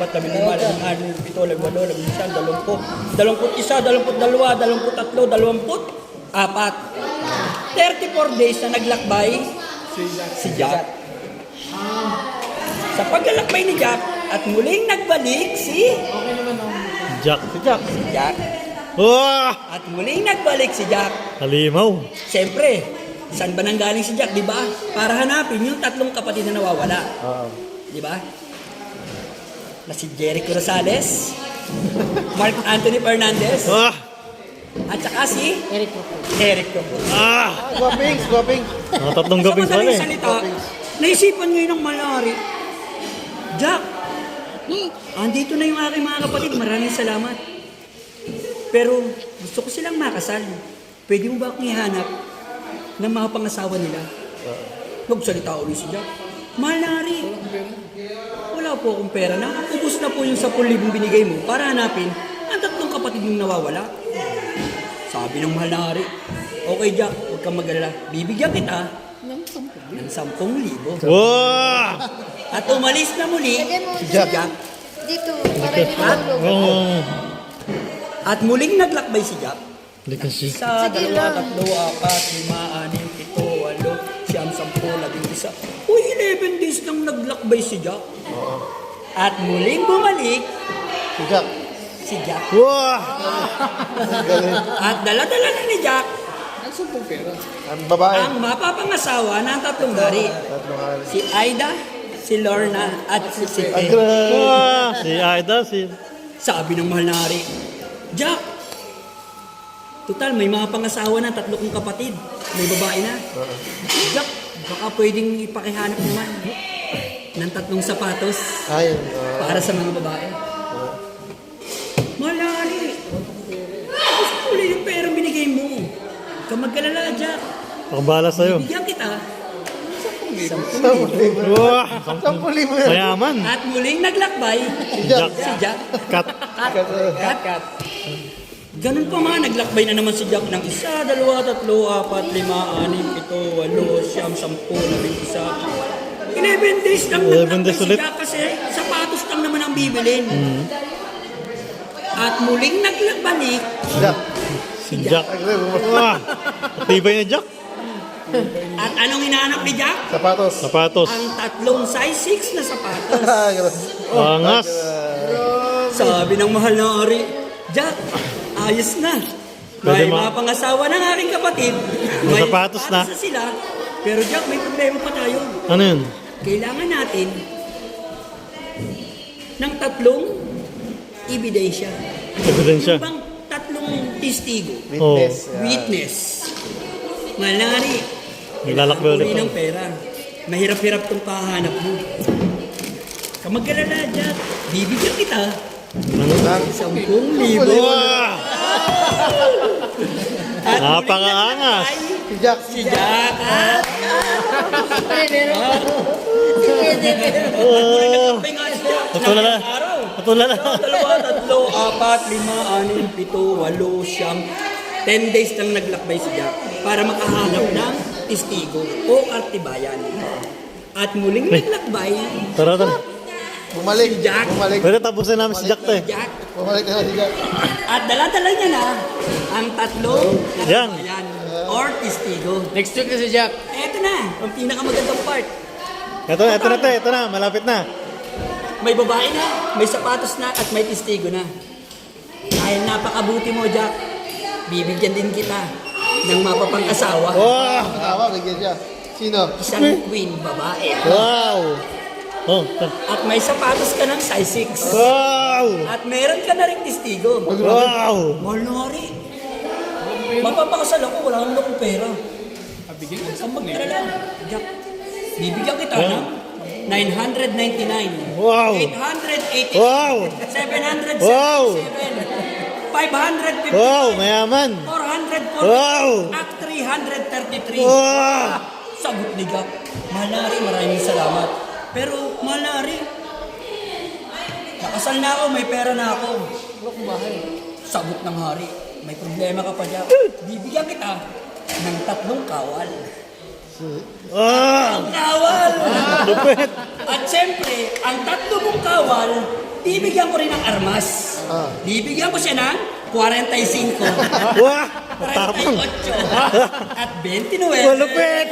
4, 15, 16, 17, 18, 19, 20, 21, 22, 23, 34 days na naglakbay si Jack. Sa paglalakbay ni Jack at muling nagbalik si Jack. Jack. Wah! At muling nagbalik si Jack. Halimaw. Siyempre, saan ba nanggaling si Jack, di ba? Para hanapin yung 3 kapatid na nawawala. Di ba? Na si Jericho Rosales, Mark Anthony Fernandez, Ah! at saka si Eric Cruz. Ah! Guwapings, guwaping. Mga tatlong Sa gaping pala madaling eh. salita, naisipan ngayon ng malari, Jack, andito na yung aking mga kapatid, maraming salamat. Pero gusto ko silang makasal. Pwede mo ba akong ihanap ng mga pangasawa nila? Magsalita ulit si Jack. Malari, wala po akong pera na. Ubus na po yung 10,000 binigay mo para hanapin ang 3 kapatid yung nawawala. Sabi ng mahal na hari, okay Jack, huwag kang mag-alala. Bibigyan kita ng 10,000. Wah! At umalis na muli si Jack. Dito, para hindi mahulog. Oh. At muling naglakbay si Jack. Hindi kasi. 1, 2, 3, 4, 5, 6, 7, 8, 9, 10, 11, 11. Uy, 11 days nang naglakbay si Jack. At muling bumalik Si Jack. si Jack. Wah! At dala-dala na ni Jack Ang babae. ang mapapangasawa ng 3 hari. Tatlong hari. Si Aida, si Lorna, at si Sete. Wah! Si Aida, si... Sabi ng mahal na hari, Jack, total may mga pangasawa na 3 kong kapatid. May babae na. Jack, baka pwedeng ipakihanap naman ng 3 sapatos Ayun. para sa mga babae. Mahal na hari, gusto ko ulit yung perang binigay mo. Huwag kang mag-alala, Jack. Pakabala sa'yo. Bigyan kita. 10,000. Wah! 10,000 yan. Mayaman. At muling naglakbay Jack. si Jack. Cut. Kat. Ganun pa man, naglakbay na naman si Jack ng 1, 2, 3, 4, 5, 6, 7, 8, 9, 10, 11. 11 days lang 11 naglakbay days si ulit. Jack kasi sapatos lang naman ang bibilin. At muling nagbalik Jack. Si Jack. Wah! Matibay na Jack. at anong hinahanap ni Jack? Sapatos. Sapatos. Ang 3 size 6 na sapatos. Angas. Sabi ng mahal na ari, Jack, ayos na. Pwede May mga pangasawa ng aking kapatid. May sapatos na. sapatos sila. Pero Jack, may problema pa tayo. Ano yun? Kailangan natin ng 3 ebidensya. Ebidensya. Yung bang 3 testigo? Witness. Witness. Mahal na ari, Naglalakbay ulit. uri ng pera. Mahirap-hirap itong pahanap mo. Kamag-alala, Jack. Bibigyan kita Ang 10,000. Wah! At Napakaangas. Si Jack. si Jack at Oh! may nga si Jack. Patulala. Araw. Patulala. 2, 3, 4, 5, 6, 7, 8, 10 days lang naglakbay si Jack para makahanap ng testigo o artibayan. At muling naglakbay Tara, tara. Bumalik. Si Jack. Bumalik. Pero tapusin namin si Jack to eh. Jack. Bumalik na si Jack. At dala-dala niya na ang tatlong Yan. kabayan or testigo. Next week na si Jack. Eto na, ang pinakamagandang part. Ito na, malapit na. May babae na, may sapatos na, at may testigo na. Dahil napakabuti mo, Jack, bibigyan din kita ng mapapang-asawa. Wow! Tawa, bigyan siya. Sino? Isang queen babae. Wow! Oh, At may sapatos ka ng size 6. wow! At meron ka na rin testigo. Wow! Mahal na hari. Mapapakasal ako, wala naman akong pera. Ang magdala lang. Jack, bibigyan kita ng 999. Wow! 880. Wow! 777. Wow! 550. Wow! Mayaman! 440. Wow! At 333. Wow! Sagot ni Jack. Malari, maraming salamat. Pero, Malari, nakasal na ako, may pera na ako. Wala akong bahay. Sagot ng hari. May problema ka pa, Jack. Bibigyan kita ng 3 kawal. Ah! Ang kawal! Lupit! At siyempre, ang 3 mong kawal, bibigyan ko rin ng armas. Bibigyan ko siya ng 45. Wow! Matapang! 38 at 29. Malupit!